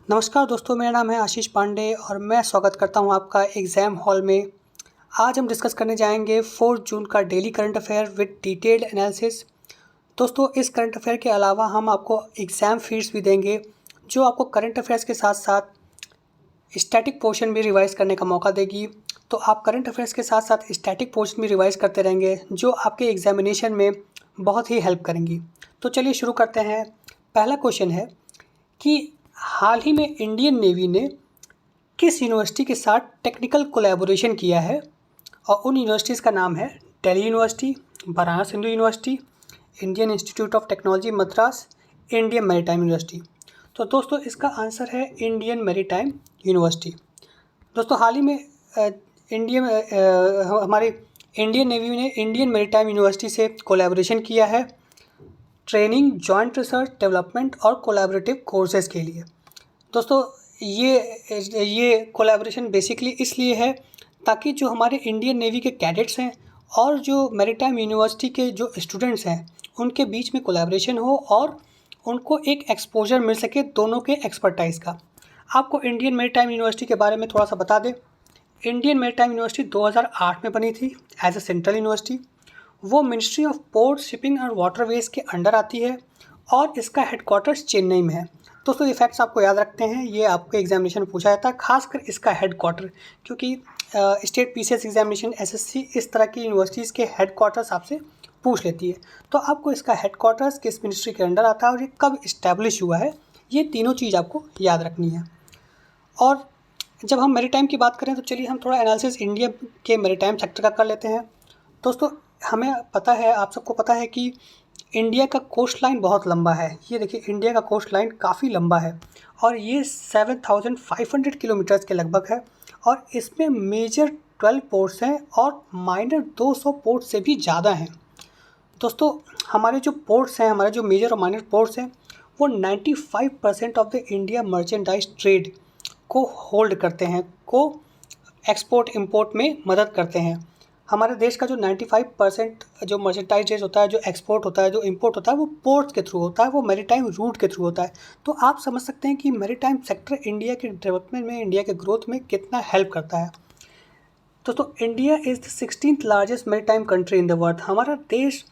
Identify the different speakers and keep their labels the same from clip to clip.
Speaker 1: नमस्कार दोस्तों, मेरा नाम है आशीष पांडे और मैं स्वागत करता हूं आपका एग्ज़ाम हॉल में। आज हम डिस्कस करने जाएंगे 4 जून का daily current affair with detailed analysis. दोस्तों, इस करंट अफेयर के अलावा हम आपको एग्ज़ाम फीड्स भी देंगे जो आपको करंट अफेयर्स के साथ साथ स्टैटिक पोर्शन भी रिवाइज़ करने का मौका देगी। तो आप करंट अफेयर्स के साथ साथ स्टैटिक पोर्शन भी रिवाइज़ करते रहेंगे जो आपके एग्जामिनेशन में बहुत ही हेल्प करेंगी। तो चलिए शुरू करते हैं। पहला क्वेश्चन है कि हाल ही में इंडियन नेवी ने किस यूनिवर्सिटी के साथ टेक्निकल कोलैबोरेशन किया है, और उन यूनिवर्सिटीज़ का नाम है Delhi university, Banaras Hindu university, Indian institute of technology Madras, Indian maritime university. तो दोस्तों, इसका आंसर है इंडियन मैरीटाइम यूनिवर्सिटी। दोस्तों, हाल ही में हमारे इंडियन नेवी ने इंडियन मैरीटाइम यूनिवर्सिटी से कोलैबोरेशन किया है ट्रेनिंग, जॉइंट रिसर्च, डेवलपमेंट और कोलैबोरेटिव कोर्सेज़ के लिए। दोस्तों, ये कोलैबोरेशन बेसिकली इसलिए है ताकि जो हमारे इंडियन नेवी के कैडेट्स हैं और जो मैरीटाइम यूनिवर्सिटी के जो स्टूडेंट्स हैं उनके बीच में कोलैबोरेशन हो और उनको एक एक्सपोजर मिल सके दोनों के एक्सपर्टाइज़ का। आपको इंडियन मैरीटाइम यूनिवर्सिटी के बारे में थोड़ा सा बता दें। इंडियन मैरीटाइम यूनिवर्सिटी 2008 में बनी थी एज ए सेंट्रल यूनिवर्सिटी। वो ministry of port, shipping and waterways के अंडर आती है और इसका हेडक्वार्टर्स चेन्नई में है। दोस्तों, ये फैक्ट्स आपको याद रखते हैं, ये आपके एग्जामिनेशन में पूछा जाता है, खासकर इसका हेडक्वार्टर, क्योंकि स्टेट पीसीएस एग्जामिनेशन, एसएससी, इस तरह की यूनिवर्सिटीज़ के हेडक्वार्टर्स आपसे पूछ लेती है। तो आपको इसका हेडक्वार्टर्स किस मिनिस्ट्री के अंडर आता है और ये कब इस्टेब्लिश हुआ है, ये तीनों चीज़ आपको याद रखनी है। और जब हम मैरीटाइम की बात करें तो चलिए हम थोड़ा एनालिसिस इंडिया के मैरीटाइम सेक्टर का कर लेते हैं। दोस्तों, हमें पता है, आप सबको पता है कि इंडिया का कोस्ट लाइन बहुत लंबा है। ये देखिए, इंडिया का कोस्ट लाइन काफ़ी लंबा है और ये 7,500 किलोमीटर्स के लगभग है और इसमें मेजर 12 पोर्ट्स हैं और माइनर 200 पोर्ट से भी ज़्यादा हैं। दोस्तों, हमारे जो पोर्ट्स हैं, हमारे जो मेजर और माइनर पोर्ट्स हैं, वो 95% of the India merchandise trade को होल्ड करते हैं, को एक्सपोर्ट इंपोर्ट में मदद करते हैं। हमारे देश का जो 95% जो मर्चेंटाइज होता है, जो एक्सपोर्ट होता है, जो इंपोर्ट होता है, वो पोर्ट्स के थ्रू होता है, वो मैरीटाइम रूट के थ्रू होता है। तो आप समझ सकते हैं कि मैरीटाइम सेक्टर इंडिया के डेवलपमेंट में, इंडिया के ग्रोथ में कितना हेल्प करता है। दोस्तों, India is the 16th largest maritime country in the world. हमारा देश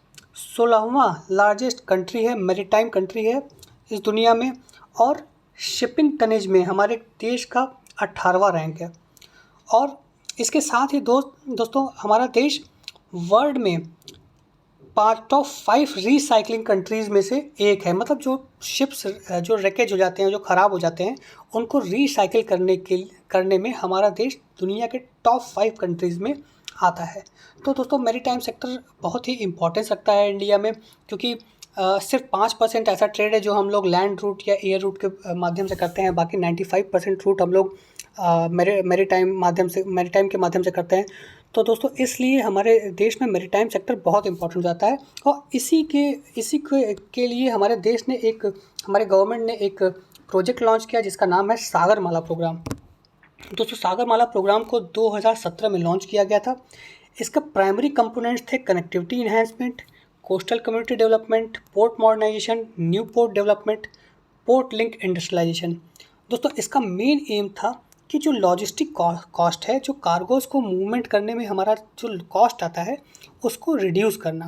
Speaker 1: 16वां लार्जेस्ट कंट्री है, मैरीटाइम कंट्री है इस दुनिया में, और शिपिंग टनेज में हमारे देश का 18वां रैंक है। और इसके साथ ही दोस्तों, हमारा देश वर्ल्ड में टॉप 5 रीसाइक्लिंग कंट्रीज़ में से एक है। मतलब जो शिप्स जो रेकेज हो जाते हैं, जो ख़राब हो जाते हैं, उनको रीसाइकिल करने में हमारा देश दुनिया के टॉप 5 कंट्रीज़ में आता है। तो दोस्तों, मैरीटाइम सेक्टर बहुत ही इम्पोर्टेंस रखता है इंडिया में, क्योंकि सिर्फ 5% ऐसा ट्रेड है जो हम लोग लैंड रूट या एयर रूट के माध्यम से करते हैं। बाकी 95% रूट हम लोग मैरीटाइम के माध्यम से करते हैं। तो दोस्तों, इसलिए हमारे देश में मैरीटाइम सेक्टर बहुत इंपॉर्टेंट हो जाता है। और इसी के लिए हमारे गवर्नमेंट ने एक प्रोजेक्ट लॉन्च किया जिसका नाम है सागरमाला प्रोग्राम। दोस्तों, सागरमाला प्रोग्राम को 2017 में लॉन्च किया गया था। इसका प्राइमरी कंपोनेंट्स थे connectivity enhancement, coastal community development, port modernisation, new port development, port link industrialisation. दोस्तों, इसका मेन एम था कि जो लॉजिस्टिक कॉस्ट है, जो कार्गोज़ को मूवमेंट करने में हमारा जो कॉस्ट आता है, उसको रिड्यूस करना।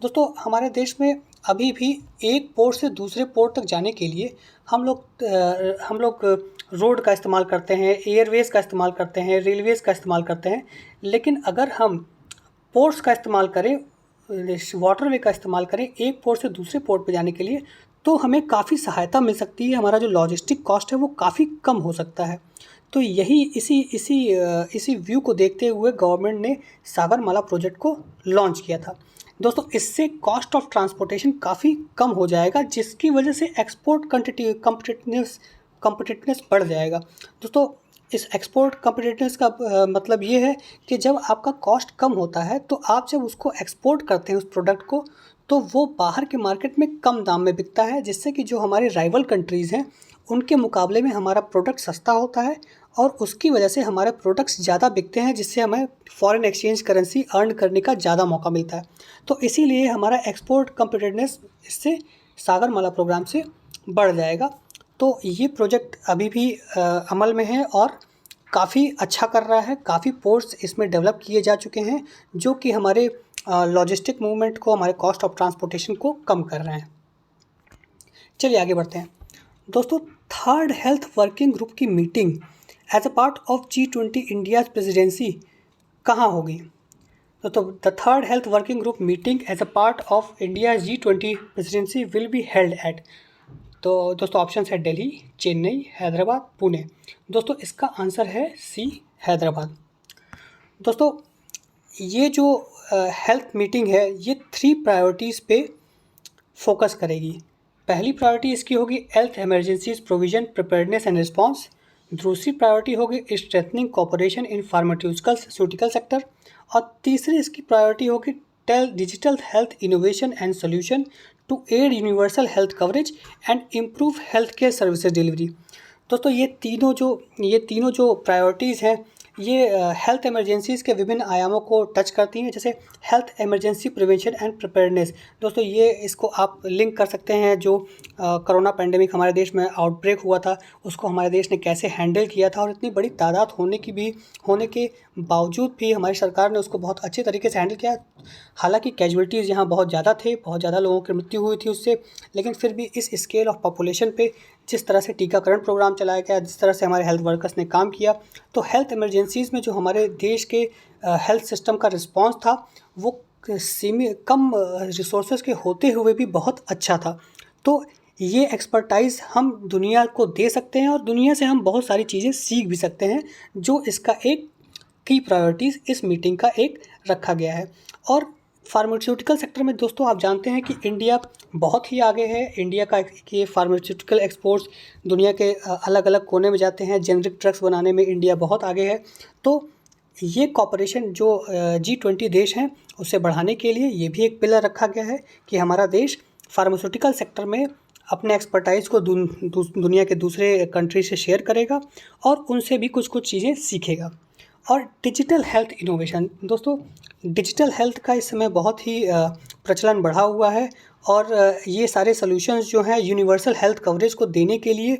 Speaker 1: दोस्तों, हमारे देश में अभी भी एक पोर्ट से दूसरे पोर्ट तक जाने के लिए हम लोग रोड का इस्तेमाल करते हैं, एयरवेज़ का इस्तेमाल करते हैं, रेलवेज़ का इस्तेमाल करते हैं। लेकिन अगर हम पोर्ट्स का इस्तेमाल करें, वाटरवे का इस्तेमाल करें एक पोर्ट से दूसरे पोर्ट पे जाने के लिए, तो हमें काफ़ी सहायता मिल सकती है। हमारा जो लॉजिस्टिक कॉस्ट है वो काफ़ी कम हो सकता है। तो यही इसी व्यू को देखते हुए गवर्नमेंट ने सागरमाला प्रोजेक्ट को लॉन्च किया था। दोस्तों, इससे कॉस्ट ऑफ ट्रांसपोर्टेशन काफ़ी कम हो जाएगा, जिसकी वजह से एक्सपोर्ट कॉम्पिटिटिवनेस बढ़ जाएगा। दोस्तों, इस एक्सपोर्ट कॉम्पिटिटिवनेस का मतलब ये है कि जब आपका कॉस्ट कम होता है तो आप जब उसको एक्सपोर्ट करते हैं उस प्रोडक्ट को, तो वो बाहर के मार्केट में कम दाम में बिकता है, जिससे कि जो हमारे राइवल कंट्रीज़ हैं उनके मुकाबले में हमारा प्रोडक्ट सस्ता होता है और उसकी वजह से हमारे प्रोडक्ट्स ज़्यादा बिकते हैं, जिससे हमें फॉरेन एक्सचेंज करेंसी अर्न करने का ज़्यादा मौका मिलता है। तो इसीलिए हमारा एक्सपोर्ट कॉम्पिटिटिवनेस इससे सागरमाला प्रोग्राम से बढ़ जाएगा। तो ये प्रोजेक्ट अभी भी अमल में है और काफ़ी अच्छा कर रहा है। काफ़ी पोर्ट्स इसमें डेवलप किए जा चुके हैं जो कि हमारे लॉजिस्टिक मूवमेंट को, हमारे कॉस्ट ऑफ ट्रांसपोर्टेशन को कम कर रहे हैं। चलिए आगे बढ़ते हैं दोस्तों। थर्ड हेल्थ वर्किंग ग्रुप की meeting as a part of G20 India's presidency कहाँ होगी? तो the third health working group meeting as a part of India G20 presidency will be held at, तो दोस्तों ऑप्शन है दिल्ली, चेन्नई, हैदराबाद, पुणे। दोस्तों इसका आंसर है सी, हैदराबाद। दोस्तों ये जो हेल्थ मीटिंग है ये 3 प्रायोरिटीज़ पे फोकस करेगी। पहली प्रायोरिटी इसकी होगी health emergencies provision preparedness and response. दूसरी प्रायोरिटी होगी strengthening cooperation in pharmaceutical sector. और तीसरी इसकी प्रायोरिटी होगी digital health innovation and solution to aid universal health coverage and improve health care services delivery. दोस्तों ये तीनों जो प्रायोरिटीज़ हैं ये हेल्थ इमरजेंसीज़ के विभिन्न आयामों को टच करती हैं, जैसे health emergency prevention and preparedness. दोस्तों ये इसको आप लिंक कर सकते हैं जो कोरोना पेंडेमिक हमारे देश में आउटब्रेक हुआ था उसको हमारे देश ने कैसे हैंडल किया था, और इतनी बड़ी तादाद होने के बावजूद भी हमारी सरकार ने उसको बहुत अच्छे तरीके से हैंडल किया। हालांकि कैजुअलिटीज़ यहाँ बहुत ज़्यादा लोगों की मृत्यु हुई थी उससे, लेकिन फिर भी इस स्केल ऑफ पॉपुलेशन पे जिस तरह से टीकाकरण प्रोग्राम चलाया गया, जिस तरह से हमारे हेल्थ वर्कर्स ने काम किया, तो हेल्थ इमरजेंसीज़ में जो हमारे देश के हेल्थ सिस्टम का रिस्पांस था वो कम रिसोर्सेज के होते हुए भी बहुत अच्छा था। तो ये एक्सपर्टाइज़ हम दुनिया को दे सकते हैं और दुनिया से हम बहुत सारी चीज़ें सीख भी सकते हैं, जो इसका एक की प्रायोरिटीज़ इस मीटिंग का एक रखा गया है। और फार्मास्यूटिकल सेक्टर में दोस्तों आप जानते हैं कि इंडिया बहुत ही आगे है। इंडिया का ये फार्मास्यूटिकल एक्सपोर्ट्स दुनिया के अलग अलग कोने में जाते हैं। जेनरिक ड्रग्स बनाने में इंडिया बहुत आगे है। तो ये कॉपरेशन जो G20 देश हैं उसे बढ़ाने के लिए ये भी एक पिलर रखा गया है कि हमारा देश फार्मास्यूटिकल सेक्टर में अपने एक्सपर्टाइज़ को दुनिया के दूसरे कंट्री से शेयर करेगा और उनसे भी कुछ चीज़ें सीखेगा। और डिजिटल हेल्थ इनोवेशन, दोस्तों डिजिटल हेल्थ का इस समय बहुत ही प्रचलन बढ़ा हुआ है और ये सारे सॉल्यूशंस जो हैं यूनिवर्सल हेल्थ कवरेज को देने के लिए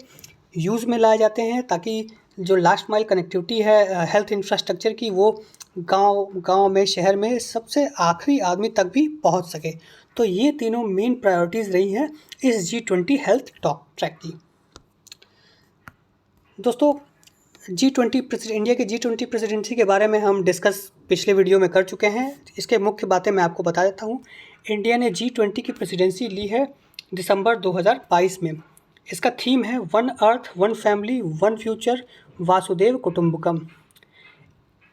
Speaker 1: यूज़ में लाए जाते हैं, ताकि जो लास्ट माइल कनेक्टिविटी है हेल्थ इंफ्रास्ट्रक्चर की वो गांव में, शहर में सबसे आखिरी आदमी तक भी पहुंच सके। तो ये तीनों मेन प्रायोरिटीज़ रही हैं इस G20 हेल्थ टॉक ट्रैक की। दोस्तों इंडिया के G20 प्रेसिडेंसी के बारे में हम डिस्कस पिछले वीडियो में कर चुके हैं। इसके मुख्य बातें मैं आपको बता देता हूँ। इंडिया ने G20 की प्रेसिडेंसी ली है दिसंबर 2022 में। इसका थीम है one earth, one family, one future, वासुदेव कुटुंबकम।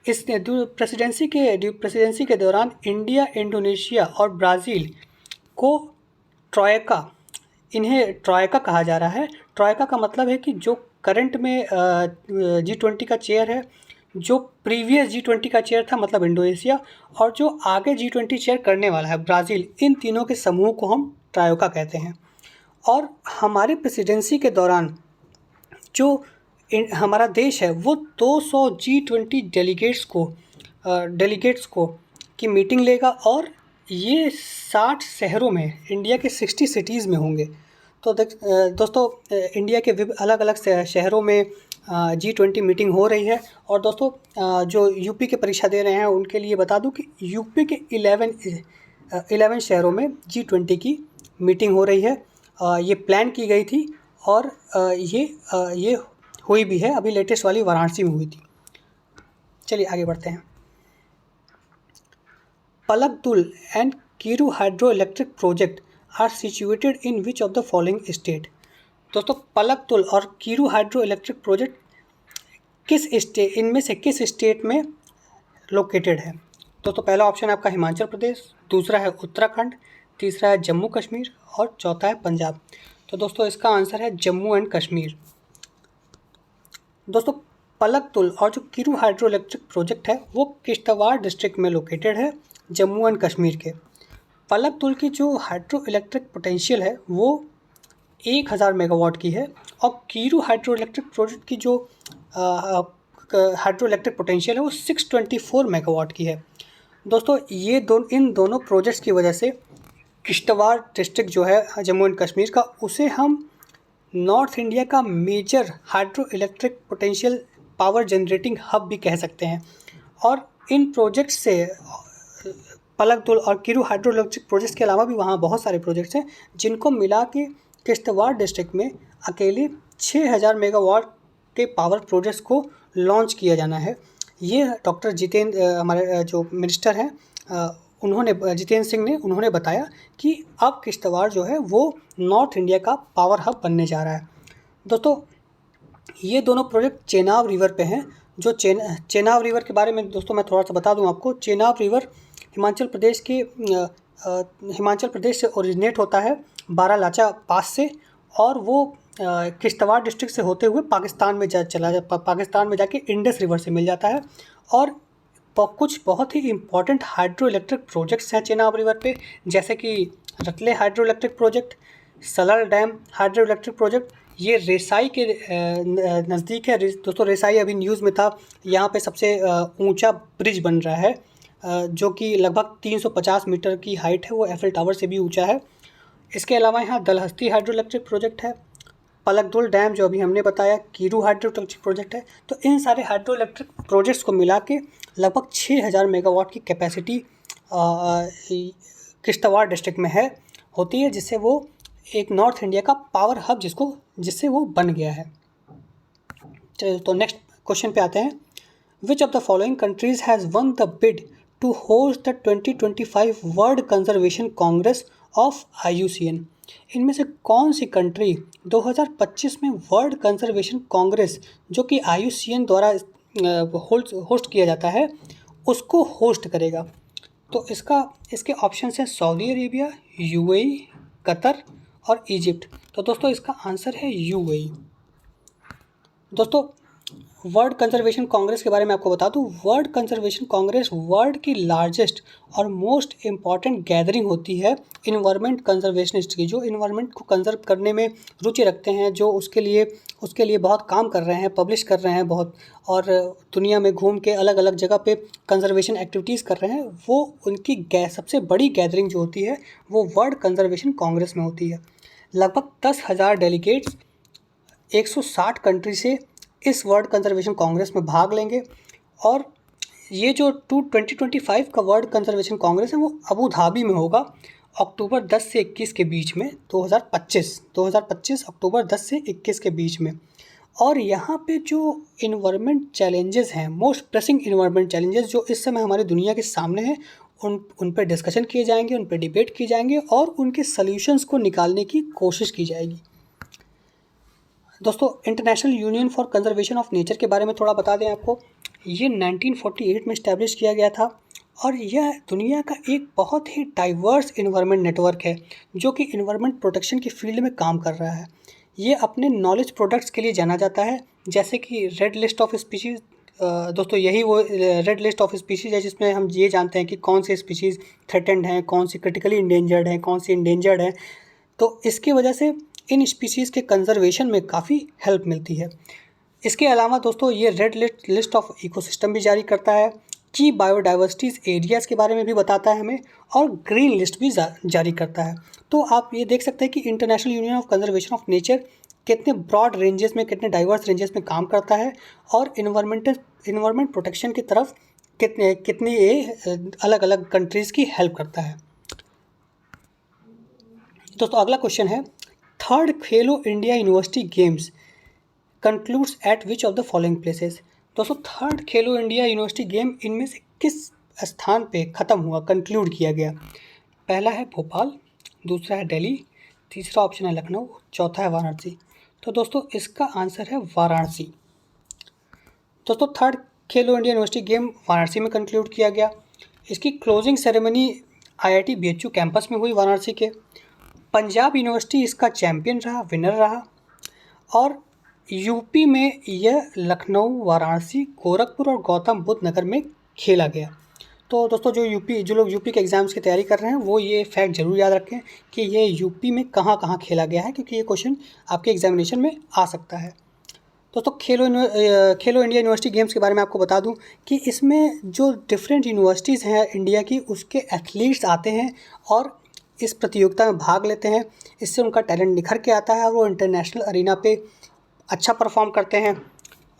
Speaker 1: इस प्रेसिडेंसी के दौरान इंडिया, इंडोनेशिया और ब्राज़ील को इन्हें ट्रॉयका कहा जा रहा है। ट्रॉयका का मतलब है कि जो करंट में G20 का चेयर है, जो प्रीवियस G20 का चेयर था मतलब इंडोनेशिया, और जो आगे G20 चेयर करने वाला है ब्राज़ील, इन तीनों के समूह को हम ट्रायोका कहते हैं। और हमारे प्रेसिडेंसी के दौरान जो हमारा देश है वो 200 G20 डेलीगेट्स को की मीटिंग लेगा और ये 60 शहरों में, इंडिया के 60 सिटीज़ में होंगे। तो दोस्तों इंडिया के अलग अलग शहरों में G20 मीटिंग हो रही है। और दोस्तों जो यूपी के परीक्षा दे रहे हैं उनके लिए बता दूं कि यूपी के 11 शहरों में G20 की मीटिंग हो रही है। ये प्लान की गई थी और ये हुई भी है। अभी लेटेस्ट वाली वाराणसी में हुई थी। चलिए आगे बढ़ते हैं। Pakaldul and Kiru hydro electric project are situated in which of the following state. दोस्तों पलकदुल और कीरू हाइड्रो इलेक्ट्रिक प्रोजेक्ट इनमें से किस स्टेट में लोकेटेड है? दोस्तों पहला ऑप्शन है आपका हिमाचल प्रदेश, दूसरा है उत्तराखंड, तीसरा है जम्मू कश्मीर और चौथा है पंजाब। तो दोस्तों इसका आंसर है जम्मू एंड कश्मीर। दोस्तों पलकदुल और जो कीरू हाइड्रो इलेक्ट्रिक प्रोजेक्ट है वो किश्तवाड़ डिस्ट्रिक्ट में लोकेटेड है, जम्मू एंड कश्मीर के। पलकदुल की जो हाइड्रो इलेक्ट्रिक पोटेंशियल है वो 1000 मेगावाट की है और कीरू हाइड्रो इलेक्ट्रिक प्रोजेक्ट की जो हाइड्रो इलेक्ट्रिक पोटेंशियल है वो 624 मेगावाट की है। दोस्तों इन दोनों प्रोजेक्ट्स की वजह से किश्तवाड़ डिस्ट्रिक्ट जो है जम्मू एंड कश्मीर का, उसे हम नॉर्थ इंडिया का major hydro electric potential power generating hub भी कह सकते हैं। और इन प्रोजेक्ट से पलकदुल और किरू हाइड्रो इलेक्ट्रिक प्रोजेक्ट्स के अलावा भी वहाँ बहुत सारे प्रोजेक्ट्स हैं, जिनको मिला के किश्तवाड़ डिस्ट्रिक्ट में अकेले 6000 मेगावाट के पावर प्रोजेक्ट्स को लॉन्च किया जाना है। ये डॉक्टर जितेंद्र हमारे जो मिनिस्टर हैं उन्होंने जितेंद्र सिंह ने उन्होंने बताया कि अब किश्तवाड़ जो है वो नॉर्थ इंडिया का पावर हब बनने जा रहा है। दोस्तों, ये दोनों प्रोजेक्ट चेनाब रिवर पे हैं। जो चेनाब रिवर के बारे में दोस्तों मैं थोड़ा सा बता दूं आपको। चेनाब रिवर हिमाचल प्रदेश से ओरिजिनेट होता है बारालाचा पास से, और वो किश्तवाड़ डिस्ट्रिक्ट से होते हुए पाकिस्तान में पाकिस्तान में जाके इंडस रिवर से मिल जाता है। और कुछ बहुत ही इम्पॉर्टेंट हाइड्रो इलेक्ट्रिक प्रोजेक्ट्स हैं चेनाब रिवर पे, जैसे कि Ratle hydro electric project, Salal dam hydro electric project. ये रेसाई के नज़दीक है। दोस्तों, रेसाई अभी न्यूज़ में था। यहाँ पे सबसे ऊंचा ब्रिज बन रहा है जो कि लगभग 350 मीटर की हाइट है, वो एफिल टावर से भी ऊंचा है। इसके अलावा यहाँ दलहस्ती हाइड्रो इलेक्ट्रिक प्रोजेक्ट है, पलकदुल डैम जो अभी हमने बताया, कीरू हाइड्रो इलेक्ट्रिक प्रोजेक्ट है। तो इन सारे हाइड्रो इलेक्ट्रिक प्रोजेक्ट्स को मिला के लगभग 6000 मेगावाट की कैपेसिटी किश्तवाड़ डिस्ट्रिक्ट में होती है, जिससे वो एक नॉर्थ इंडिया का पावर हब जिससे वो बन गया है। चलिए तो नेक्स्ट क्वेश्चन पे आते हैं। Which of the following countries has won the bid to host the 2025 world conservation congress of IUCN? इनमें से कौन सी कंट्री 2025 में वर्ल्ड कंजर्वेशन कांग्रेस जो कि IUCN द्वारा होस्ट किया जाता है उसको होस्ट करेगा? तो इसके ऑप्शन हैं सऊदी अरेबिया, UAE, कतर और इजिप्ट। तो दोस्तों इसका आंसर है UAE। दोस्तों, वर्ल्ड कंजर्वेशन कांग्रेस के बारे में आपको बता दूं। वर्ल्ड कंजर्वेशन कांग्रेस वर्ल्ड की लार्जेस्ट और मोस्ट इम्पॉर्टेंट गैदरिंग होती है इन्वायरमेंट कंजर्वेशनिस्ट की, जो इन्वायरमेंट को कंजर्व करने में रुचि रखते हैं, जो उसके लिए बहुत काम कर रहे हैं, पब्लिश कर रहे हैं बहुत, और दुनिया में घूम के अलग अलग जगह पे कंजर्वेशन एक्टिविटीज़ कर रहे हैं। वो उनकी सबसे बड़ी गैदरिंग जो होती है वो वर्ल्ड कंजर्वेशन कांग्रेस में होती है। लगभग 10,000 डेलीगेट्स 160 कंट्री से इस वर्ल्ड कंजर्वेशन कांग्रेस में भाग लेंगे। और ये जो 2025 का वर्ल्ड कंजर्वेशन कांग्रेस है वो अबू धाबी में होगा अक्टूबर 10 से 21 के बीच में, 2025 अक्टूबर 10 से 21 के बीच में। और यहाँ पे जो इन्वायरमेंट चैलेंजेस हैं, मोस्ट प्रेसिंग इन्वायरमेंट चैलेंजेस जो इस समय हमारी दुनिया के सामने हैं, उन पर डिस्कशन किए जाएंगे, उन पर डिबेट की जाएंगे और उनके सल्यूशंस को निकालने की कोशिश की जाएगी। दोस्तों, international union for conservation of nature के बारे में थोड़ा बता दें आपको। ये 1948 में इस्टेब्लिश किया गया था और यह दुनिया का एक बहुत ही डाइवर्स इन्वायरमेंट नेटवर्क है जो कि इन्वायरमेंट प्रोटेक्शन की फील्ड में काम कर रहा है। ये अपने नॉलेज प्रोडक्ट्स के लिए जाना जाता है, जैसे कि रेड लिस्ट ऑफ स्पीशीज़। दोस्तों, यही वो रेड लिस्ट ऑफ स्पीशीज़ है जिसमें हम ये जानते हैं कि कौन सी स्पीशीज़ थ्रेटेंड हैं, कौन सी क्रिटिकली इंडेंजर्ड हैं, कौन सी इंडेंजर्ड हैं। तो इसकी वजह से इन स्पीशीज़ के कंजर्वेशन में काफ़ी हेल्प मिलती है। इसके अलावा दोस्तों ये रेड लिस्ट ऑफ इकोसिस्टम भी जारी करता है, की बायोडाइवर्सिटीज़ एरियाज़ के बारे में भी बताता है हमें, और ग्रीन लिस्ट भी जारी करता है। तो आप ये देख सकते हैं कि international union of conservation of nature कितने ब्रॉड रेंजेस में, कितने डाइवर्स रेंजेस में काम करता है और इन्वायरमेंट प्रोटेक्शन की तरफ कितनी अलग अलग कंट्रीज़ की हेल्प करता है। दोस्तों, अगला क्वेश्चन है, third Khelo India university games concludes eight which of the following places? दोस्तों, थर्ड खेलो इंडिया यूनिवर्सिटी गेम इनमें से किस स्थान पे ख़त्म हुआ, कंक्लूड किया गया? पहला है भोपाल, दूसरा है दिल्ली, तीसरा ऑप्शन है लखनऊ, चौथा है वाराणसी। तो दोस्तों इसका आंसर है वाराणसी। दोस्तों, थर्ड खेलो इंडिया यूनिवर्सिटी गेम वाराणसी में कंक्लूड किया गया। इसकी closing ceremony IIT BHU campus में हुई वाराणसी के। पंजाब यूनिवर्सिटी इसका चैम्पियन रहा, विनर रहा। और यूपी में यह लखनऊ, वाराणसी, गोरखपुर और गौतम बुद्ध नगर में खेला गया। तो दोस्तों जो लोग यूपी के एग्ज़ाम्स की तैयारी कर रहे हैं वो ये फैक्ट ज़रूर याद रखें कि ये यूपी में कहाँ कहाँ खेला गया है, क्योंकि ये क्वेश्चन आपके एग्जामिनेशन में आ सकता है। दोस्तों, खेलो इंडिया यूनिवर्सिटी गेम्स के बारे में आपको बता दूं कि इसमें जो डिफरेंट यूनिवर्सिटीज़ हैं इंडिया की, उसके एथलीट्स आते हैं और इस प्रतियोगिता में भाग लेते हैं। इससे उनका टैलेंट निखर के आता है और वो इंटरनेशनल अरीना पे अच्छा परफॉर्म करते हैं।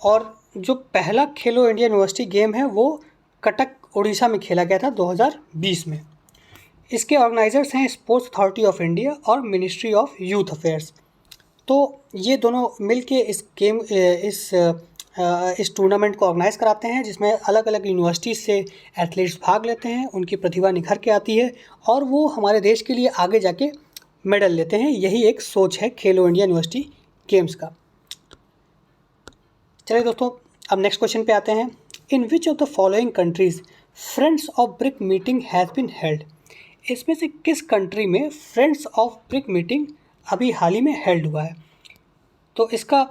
Speaker 1: और जो पहला खेलो इंडिया यूनिवर्सिटी गेम है वो कटक उड़ीसा में खेला गया था 2020 में। इसके ऑर्गेनाइजर्स हैं स्पोर्ट्स अथॉरिटी ऑफ इंडिया और मिनिस्ट्री ऑफ यूथ अफेयर्स। तो ये दोनों मिलके इस टूर्नामेंट को ऑर्गेनाइज़ कराते हैं, जिसमें अलग अलग यूनिवर्सिटीज़ से एथलीट्स भाग लेते हैं, उनकी प्रतिभा निखर के आती है और वो हमारे देश के लिए आगे जाके मेडल लेते हैं। यही एक सोच है खेलो इंडिया यूनिवर्सिटी गेम्स का। चलिए दोस्तों, अब नेक्स्ट क्वेश्चन पे आते हैं। In which of the following countries friends of BRIC meeting has been held? इसमें से किस कंट्री में फ्रेंड्स ऑफ ब्रिक मीटिंग अभी हाल ही में हेल्ड हुआ है? तो इसका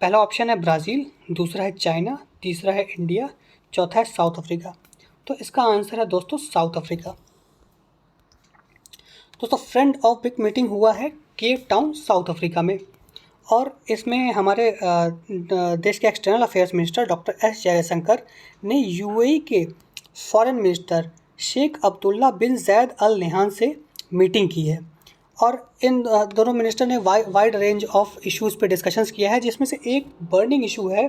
Speaker 1: पहला ऑप्शन है ब्राज़ील, दूसरा है चाइना, तीसरा है इंडिया, चौथा है साउथ अफ्रीका। तो इसका आंसर है दोस्तों साउथ अफ्रीका। दोस्तों, फ्रेंड ऑफ ब्रिक मीटिंग हुआ है केप टाउन, साउथ अफ्रीका में। और इसमें हमारे देश के external affairs minister doctor S Jaishankar ने यूएई के फॉरेन मिनिस्टर शेख अब्दुल्ला बिन जैद अल नह्यान से मीटिंग की है। और इन दोनों मिनिस्टर ने वाइड रेंज ऑफ इश्यूज़ पे डिस्कशंस किया है, जिसमें से एक बर्निंग इशू है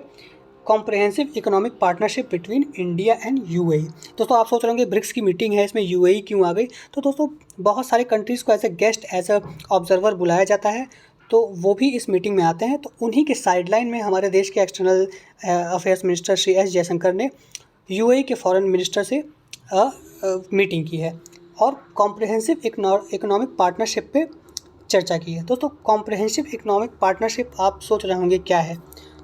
Speaker 1: comprehensive economic partnership between India and UAE. दोस्तों, आप सोच रहे होंगे ब्रिक्स की मीटिंग है, इसमें यूएई क्यों आ गई? तो दोस्तों, बहुत सारे कंट्रीज़ को as a guest, as a observer बुलाया जाता है, तो वो भी इस मीटिंग में आते हैं। तो उन्हीं के साइडलाइन में हमारे देश के external affairs minister Shri S Jaishankar ने यूएई के फॉरेन मिनिस्टर से मीटिंग की है और कॉम्प्रहेंसिव इकोनॉमिक पार्टनरशिप पे चर्चा की है। दोस्तों, कॉम्प्रहेंसिव इकोनॉमिक पार्टनरशिप आप सोच रहे होंगे क्या है?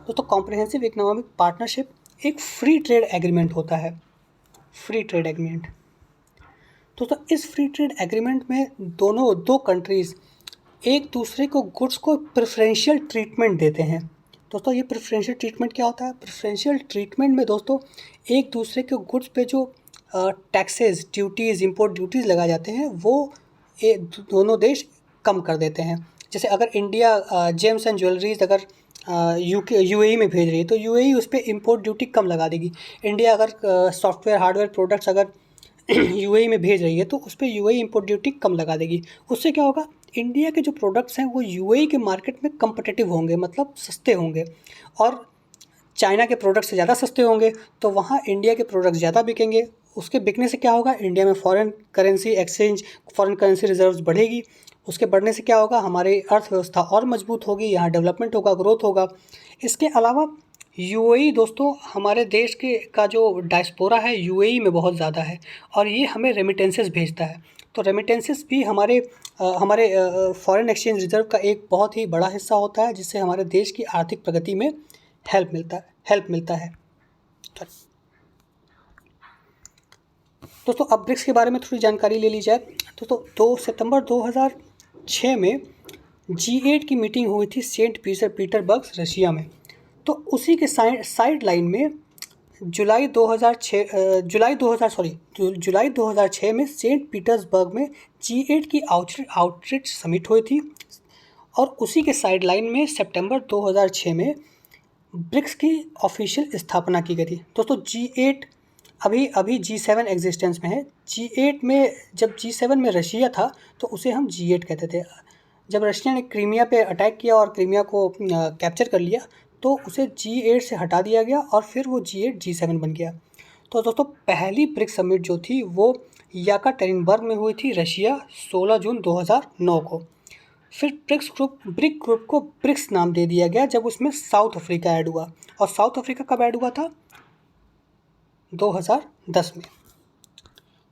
Speaker 1: दोस्तों, कॉम्प्रहेंसिव इकोनॉमिक पार्टनरशिप एक फ्री ट्रेड एग्रीमेंट होता है। Free trade agreement. दोस्तों, इस फ्री ट्रेड एग्रीमेंट में दो कंट्रीज़ एक दूसरे को गुड्स को प्रेफरेंशियल ट्रीटमेंट देते हैं। दोस्तों, ये प्रेफरेंशियल ट्रीटमेंट क्या होता है? प्रेफरेंशियल ट्रीटमेंट में दोस्तों एक दूसरे के गुड्स पे जो टैक्सेस, ड्यूटीज़, इंपोर्ट ड्यूटीज़ लगाए जाते हैं वो दोनों देश कम कर देते हैं। जैसे अगर इंडिया जेम्स एंड ज्वेलरीज अगर यूएई में भेज रही है तो यूएई उस पर इम्पोर्ट ड्यूटी कम लगा देगी। इंडिया अगर सॉफ्टवेयर हार्डवेयर प्रोडक्ट्स अगर यूएई में भेज रही है तो उस पर यूएई इम्पोर्ट ड्यूटी कम लगा देगी। उससे क्या होगा? इंडिया के जो प्रोडक्ट्स हैं वो यूएई के मार्केट में कम्पिटिटिव होंगे, मतलब सस्ते होंगे, और चाइना के प्रोडक्ट से ज़्यादा सस्ते होंगे, तो वहाँ इंडिया के प्रोडक्ट्स ज़्यादा बिकेंगे। उसके बिकने से क्या होगा? इंडिया में फॉरेन करेंसी रिजर्व्स बढ़ेगी। उसके बढ़ने से क्या होगा? हमारी अर्थव्यवस्था और मजबूत होगी, यहाँ डेवलपमेंट होगा, ग्रोथ होगा। इसके अलावा यूएई दोस्तों, हमारे देश के का जो डायस्पोरा है यूएई में बहुत ज़्यादा है और ये हमें रेमिटेंसेस भेजता है। तो रेमिटेंसेस भी हमारे फॉरेन एक्सचेंज रिजर्व का एक बहुत ही बड़ा हिस्सा होता है, जिससे हमारे देश की आर्थिक प्रगति में हेल्प मिलता है। दोस्तों, अब ब्रिक्स के बारे में थोड़ी जानकारी ले ली जाए। दोस्तों, 2 सितंबर 2006 में G8 की मीटिंग हुई थी सेंट पीटर्सबर्ग, रशिया में। तो उसी के साइड लाइन में जुलाई 2006 में सेंट पीटर्सबर्ग में G8 की आउटरीच समिट हुई थी और उसी के साइड लाइन में सितंबर 2006 में ब्रिक्स की ऑफिशियल स्थापना की गई थी। दोस्तों, G8 अभी G7 एग्जिस्टेंस में है। G8 में जब G7 में रशिया था तो उसे हम G8 कहते थे। जब रशिया ने क्रीमिया पे अटैक किया और क्रीमिया को कैप्चर कर लिया तो उसे G8 से हटा दिया गया और फिर वो G8 G7 बन गया। तो दोस्तों, पहली ब्रिक्स समिट जो थी वो याकाटेरिनबर्ग में हुई थी, रशिया, 16 जून 2009 को। फिर ब्रिक ग्रुप को ब्रिक्स नाम दे दिया गया जब उसमें साउथ अफ्रीका ऐड हुआ। और साउथ अफ्रीका कब ऐड हुआ था? 2010 में।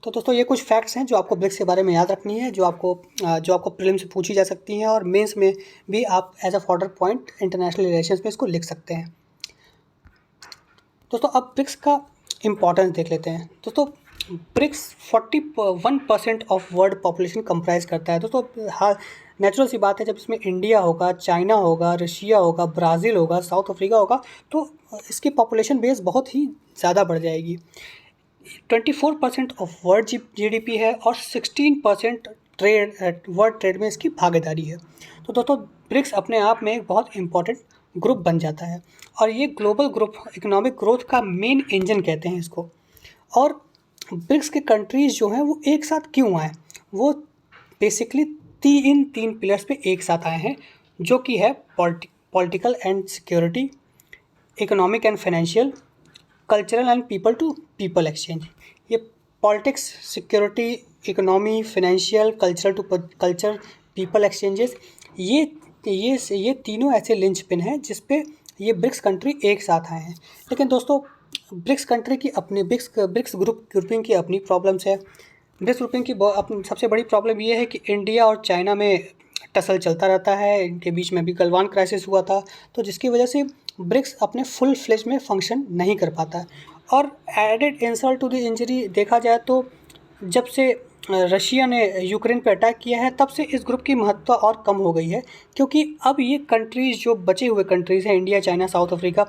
Speaker 1: तो दोस्तों, ये कुछ फैक्ट्स हैं जो आपको ब्रिक्स के बारे में याद रखनी है, जो आपको प्रीलिम से पूछी जा सकती हैं और मेंस में भी आप as a further point international relations में इसको लिख सकते हैं। दोस्तों, अब ब्रिक्स का इम्पोर्टेंस देख लेते हैं। दोस्तों, BRICS 41% of world population comprise करता है। दोस्तों, हाँ, नेचुरल सी बात है, जब इसमें इंडिया होगा, चाइना होगा, रशिया होगा, ब्राज़ील होगा, साउथ अफ्रीका होगा तो इसकी पॉपुलेशन बेस बहुत ही ज़्यादा बढ़ जाएगी। 24% ऑफ वर्ल्ड GDP है और 16% वर्ल्ड ट्रेड में इसकी भागीदारी है। तो दोस्तों, ब्रिक्स अपने आप में एक बहुत इम्पॉर्टेंट ग्रुप बन जाता है और ये ग्लोबल ग्रुप इकोनॉमिक ग्रोथ का मेन इंजन कहते हैं इसको। और ब्रिक्स के कंट्रीज़ जो हैं वो एक साथ क्यों आए? वो बेसिकली इन 3 पिलर्स पे एक साथ आए हैं, जो कि है political and security, economic and financial, cultural and people to people exchange. ये politics, security, economy, financial, cultural to culture, people exchanges, ये तीनों ऐसे लिंचपिन हैं जिस पे ये ब्रिक्स कंट्री एक साथ आए हैं। लेकिन दोस्तों, ब्रिक्स कंट्री की अपनी ब्रिक्स ग्रुपिंग की अपनी प्रॉब्लम्स है। ब्रिक्स ग्रुपिंग की अपनी सबसे बड़ी प्रॉब्लम ये है कि इंडिया और चाइना में टसल चलता रहता है। इनके बीच में भी गलवान क्राइसिस हुआ था, तो जिसकी वजह से ब्रिक्स अपने फुल फ्लेज में फंक्शन नहीं कर पाता। और added insult to the injury देखा जाए तो जब से रशिया ने यूक्रेन पर अटैक किया है, तब से इस ग्रुप की महत्ता और कम हो गई है, क्योंकि अब ये कंट्रीज़, जो बचे हुए कंट्रीज़ हैं, India, China, south Africa,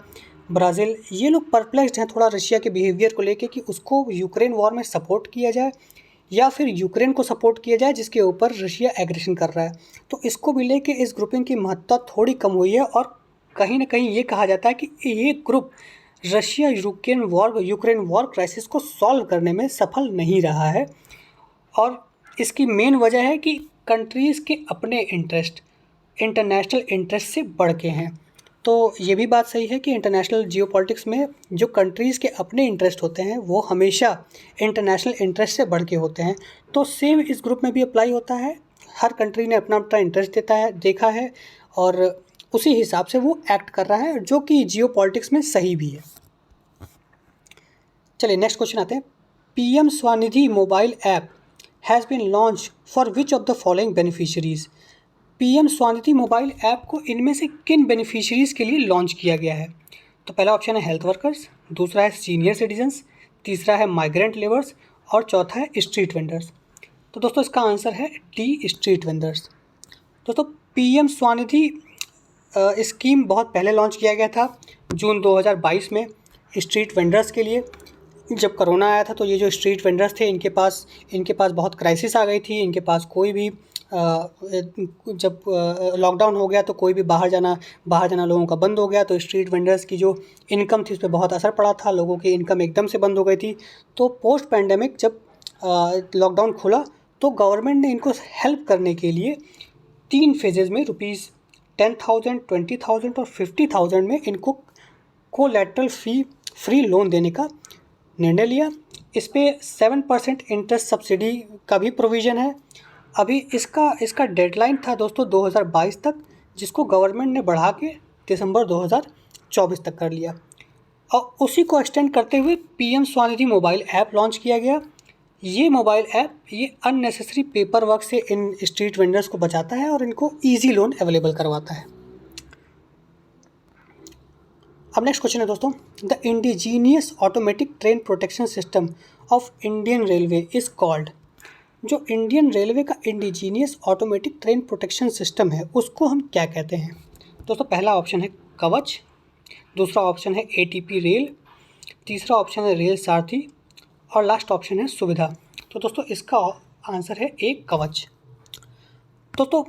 Speaker 1: Brazil, ये लोग परप्लेक्स्ड हैं थोड़ा रशिया के बिहेवियर को लेके कि उसको यूक्रेन वॉर में सपोर्ट किया जाए या फिर यूक्रेन को सपोर्ट किया जाए जिसके ऊपर रशिया एग्रेशन कर रहा है। तो इसको भी लेके इस ग्रुपिंग की महत्ता थोड़ी कम हुई है, और कहीं ना कहीं ये कहा जाता है कि ये group Russia Ukraine war crisis को सॉल्व करने में सफल नहीं रहा है। और इसकी मेन वजह है कि कंट्रीज़ के अपने इंटरेस्ट इंटरनेशनल इंटरेस्ट से बढ़ के हैं। तो ये भी बात सही है कि इंटरनेशनल जियोपॉलिटिक्स में जो कंट्रीज़ के अपने इंटरेस्ट होते हैं वो हमेशा इंटरनेशनल इंटरेस्ट से बढ़ के होते हैं। तो सेम इस ग्रुप में भी अप्लाई होता है। हर कंट्री ने अपना अपना इंटरेस्ट देखा है और उसी हिसाब से वो एक्ट कर रहा है, जो कि जियोपॉलिटिक्स में सही भी है। चलिए नेक्स्ट क्वेश्चन आते हैं। PM Svanidhi mobile app has been launch for which of the following beneficiaries. PM Svanidhi mobile app को इनमें से किन बेनिफिशरीज़ के लिए लॉन्च किया गया है? तो पहला ऑप्शन है हेल्थ वर्कर्स, दूसरा है सीनियर सिटीजन्स, तीसरा है माइग्रेंट लेबर्स और चौथा है स्ट्रीट वेंडर्स। तो दोस्तों इसका आंसर है डी, स्ट्रीट वेंडर्स। दोस्तों पीएम स्वनिधि स्कीम बहुत पहले लॉन्च किया गया था, जून 2022 में, स्ट्रीट वेंडर्स के लिए। जब कोरोना आया था तो ये जो स्ट्रीट वेंडर्स थे, इनके पास बहुत क्राइसिस आ गई थी। इनके पास कोई भी जब लॉकडाउन हो गया तो कोई भी बाहर जाना लोगों का बंद हो गया, तो स्ट्रीट वेंडर्स की जो इनकम थी उस पर बहुत असर पड़ा था। लोगों की इनकम एकदम से बंद हो गई थी। तो पोस्ट पैंडेमिक जब लॉकडाउन खुला तो गवर्नमेंट ने इनको हेल्प करने के लिए 3 फेजेज़ में ₹10,000, 20,000 और 50,000 में इनको कोलैटरल फ्री लोन देने का निर्णय लिया। इस पे 7% इंटरेस्ट सब्सिडी का भी प्रोविज़न है। अभी इसका डेडलाइन था दोस्तों 2022 तक, जिसको गवर्नमेंट ने बढ़ा के दिसंबर 2024 तक कर लिया। और उसी को एक्सटेंड करते हुए PM Svanidhi mobile app launch किया गया। ये mobile app unnecessary paper work से इन स्ट्रीट वेंडर्स को बचाता है और इनको ईजी लोन अवेलेबल करवाता है। अब नेक्स्ट क्वेश्चन है दोस्तों, the indigenous automatic train protection system of Indian railway is called. जो इंडियन रेलवे का indigenous automatic train protection system है उसको हम क्या कहते हैं? दोस्तों पहला ऑप्शन है कवच, दूसरा ऑप्शन है एटीपी रेल, तीसरा ऑप्शन है रेल सारथी और लास्ट ऑप्शन है सुविधा। तो दोस्तों इसका आंसर है ए, कवच। दोस्तों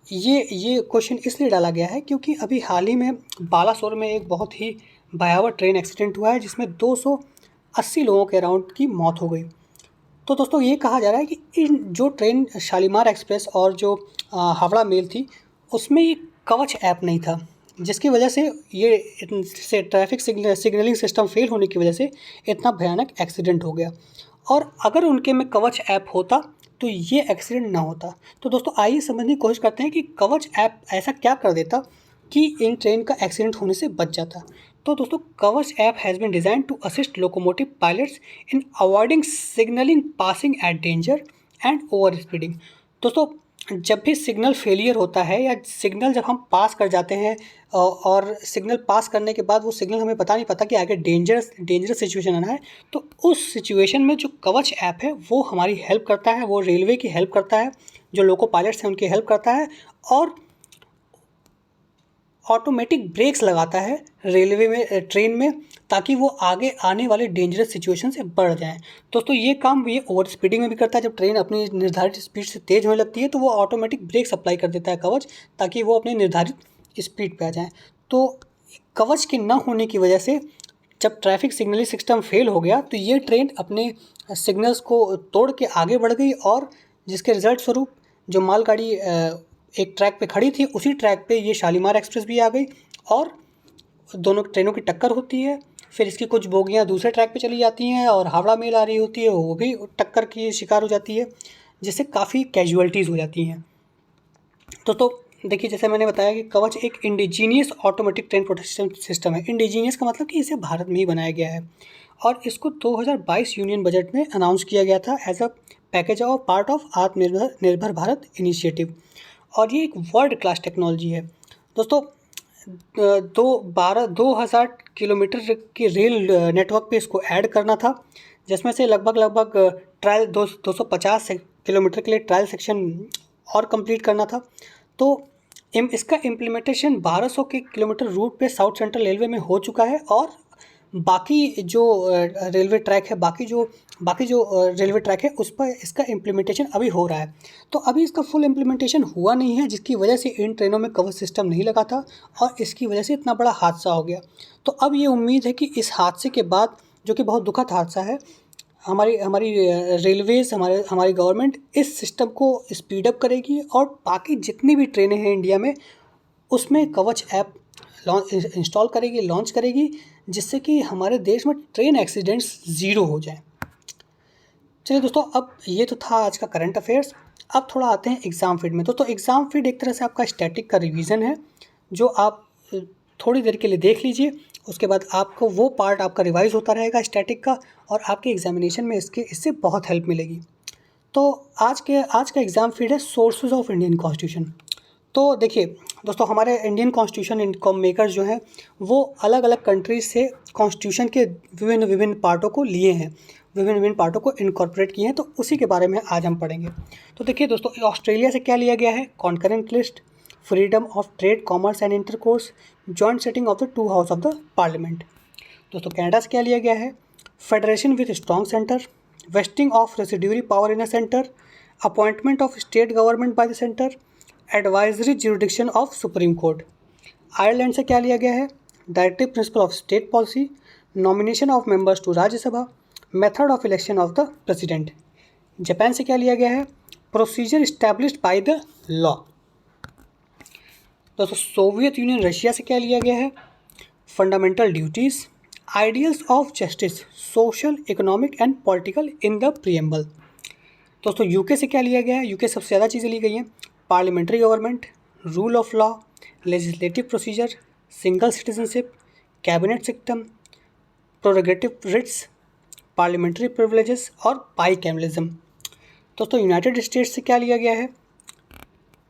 Speaker 1: ये क्वेश्चन इसलिए डाला गया है क्योंकि अभी हाल ही में बालासोर में एक बहुत ही भयावह ट्रेन एक्सीडेंट हुआ है जिसमें 280 लोगों के अराउंड की मौत हो गई। तो दोस्तों ये कहा जा रहा है कि इन जो ट्रेन शालीमार एक्सप्रेस और जो हावड़ा मेल थी उसमें ये कवच ऐप नहीं था, जिसकी वजह से ये ट्रैफिक सिग्नलिंग सिस्टम फेल होने की वजह से इतना भयानक एक्सीडेंट हो गया। और अगर उनके में कवच ऐप होता तो ये एक्सीडेंट ना होता। तो दोस्तों आइए समझने की कोशिश करते हैं कि कवच ऐप ऐसा क्या कर देता कि इन ट्रेन का एक्सीडेंट होने से बच जाता। तो दोस्तों Kavach app has been design to assist locomotive pilots in avoiding signalling passing at danger and over speeding. दोस्तों जब भी सिग्नल फेलियर होता है या सिग्नल जब हम पास कर जाते हैं और सिग्नल पास करने के बाद वो सिग्नल हमें पता नहीं पता कि आगे डेंजरस सिचुएशन आना है, तो उस सिचुएशन में जो कवच ऐप है वो हमारी हेल्प करता है, वो रेलवे की हेल्प करता है, जो लोको पायलट्स हैं उनकी हेल्प करता है और ऑटोमेटिक ब्रेक्स लगाता है रेलवे में, ट्रेन में, ताकि वो आगे आने वाले डेंजरस सिचुएशन से बढ़ जाएं। दोस्तों ये काम ये ओवर स्पीडिंग में भी करता है। जब ट्रेन अपनी निर्धारित स्पीड से तेज़ होने लगती है तो वो ऑटोमेटिक ब्रेक अप्लाई कर देता है कवच, ताकि वो अपनी निर्धारित स्पीड पे आ जाएं। तो कवच के न होने की वजह से जब ट्रैफिक सिग्नलिंग सिस्टम फेल हो गया तो ये ट्रेन अपने सिग्नल्स को तोड़ के आगे बढ़ गई और जिसके रिजल्ट स्वरूप जो मालगाड़ी एक ट्रैक पे खड़ी थी, उसी ट्रैक पे ये शालीमार एक्सप्रेस भी आ गई और दोनों ट्रेनों की टक्कर होती है। फिर इसकी कुछ बोगियाँ दूसरे ट्रैक पे चली जाती हैं और हावड़ा मेल आ रही होती है, वो भी टक्कर की शिकार हो जाती है, जिससे काफ़ी कैजुअल्टीज़ हो जाती हैं। तो देखिए, जैसे मैंने बताया कि कवच एक indigenous automatic train protection system है। इंडिजीनियस का मतलब कि इसे भारत में ही बनाया गया है और इसको 2022 यूनियन बजट में अनाउंस किया गया था as a package of part of Atmanirbhar Bharat initiative. और ये एक वर्ल्ड क्लास टेक्नोलॉजी है दोस्तों। 2000 किलोमीटर के रेल नेटवर्क पे इसको ऐड करना था, जिसमें से लगभग ट्रायल 250 किलोमीटर के लिए ट्रायल सेक्शन और कंप्लीट करना था। तो इसका इम्प्लीमेंटेशन 1200 के किलोमीटर रूट पे साउथ सेंट्रल रेलवे में हो चुका है और बाकी जो रेलवे ट्रैक है, बाकी जो रेलवे ट्रैक है उस पर इसका इम्प्लीमेंटेशन अभी हो रहा है। तो अभी इसका फुल इम्प्लीमेंटेशन हुआ नहीं है, जिसकी वजह से इन ट्रेनों में कवच सिस्टम नहीं लगा था और इसकी वजह से इतना बड़ा हादसा हो गया। तो अब ये उम्मीद है कि इस हादसे के बाद, जो कि बहुत दुखद हादसा है, हमारी रेलवेज़, हमारी गवर्नमेंट इस सिस्टम को स्पीड अप करेगी और बाकी जितनी भी ट्रेनें हैं इंडिया में उसमें कवच ऐप इंस्टॉल करेगी, लॉन्च करेगी, जिससे कि हमारे देश में ट्रेन एक्सीडेंट्स ज़ीरो हो जाए। चलिए दोस्तों, अब ये तो था आज का करंट अफेयर्स। अब थोड़ा आते हैं एग्ज़ाम फीड में। दोस्तों, एग्ज़ाम फीड एक तरह से आपका स्टैटिक का रिवीजन है, जो आप थोड़ी देर के लिए देख लीजिए। उसके बाद आपको वो पार्ट आपका रिवाइज होता रहेगा स्टैटिक का, और आपके एग्जामिनेशन में इससे बहुत हेल्प मिलेगी। तो आज का एग्ज़ाम फीड है सोर्सेज ऑफ इंडियन कॉन्स्टिट्यूशन। तो देखिए दोस्तों, हमारे इंडियन कॉन्स्टिट्यूशन मेकर्स जो हैं वो अलग अलग कंट्रीज से कॉन्स्टिट्यूशन के विभिन्न पार्टों को लिए हैं, विभिन्न पार्टों को इनकॉर्पोरेट किए हैं। तो उसी के बारे में आज हम पढ़ेंगे। तो देखिए दोस्तों, ऑस्ट्रेलिया से क्या लिया गया है? Concurrent list, freedom of trade, commerce and intercourse, joint setting of the two house of the parliament. दोस्तों, कनाडा से क्या लिया गया है? Federation with strong centre, vesting of residuary power in a centre, appointment of state government by the centre, advisory jurisdiction of supreme court. Ireland से क्या लिया गया है? Directive principle of state policy, nomination of members to Rajya Sabha, method of election of the president. Japan से क्या लिया गया है? Procedure established by the law. दोस्तों, सोवियत यूनियन रशिया से क्या लिया गया है? Fundamental duties, ideals of justice, social, economic and political in the preamble. दोस्तों, यूके से क्या लिया गया है? यूके सबसे ज़्यादा चीज़ें ली गई हैं। Parliamentary government, rule of law, legislative procedure, single citizenship, cabinet system, prerogative writs, parliamentary privileges और बाईकैमरलिज्म। दोस्तों, यूनाइटेड स्टेट्स से क्या लिया गया है?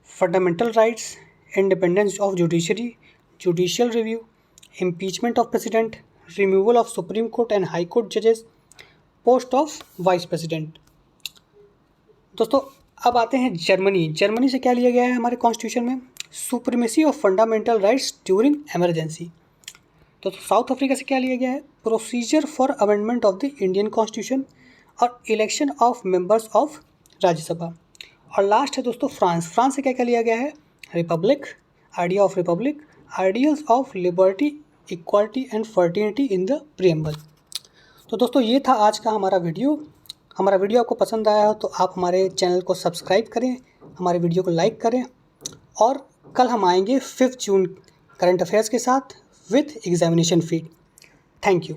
Speaker 1: Fundamental rights, independence of judiciary, judicial review, impeachment of president, removal of supreme court and high court जजेस, post of vice president. दोस्तों, अब आते हैं जर्मनी से क्या लिया गया है हमारे कॉन्स्टिट्यूशन में? Supremacy of fundamental rights during emergency. तो साउथ अफ्रीका से क्या लिया गया है? Procedure for amendment of the Indian constitution और election of members of Rajya Sabha. और लास्ट है दोस्तों फ्रांस से क्या क्या लिया गया है? Republic, idea of Republic, ideals of liberty, equality and fraternity in the preamble. तो दोस्तों, ये था आज का हमारा वीडियो आपको पसंद आया हो तो आप हमारे चैनल को सब्सक्राइब करें, हमारे वीडियो को लाइक करें, और कल हम आएंगे 5 जून करंट अफेयर्स के साथ with examination feed. Thank you.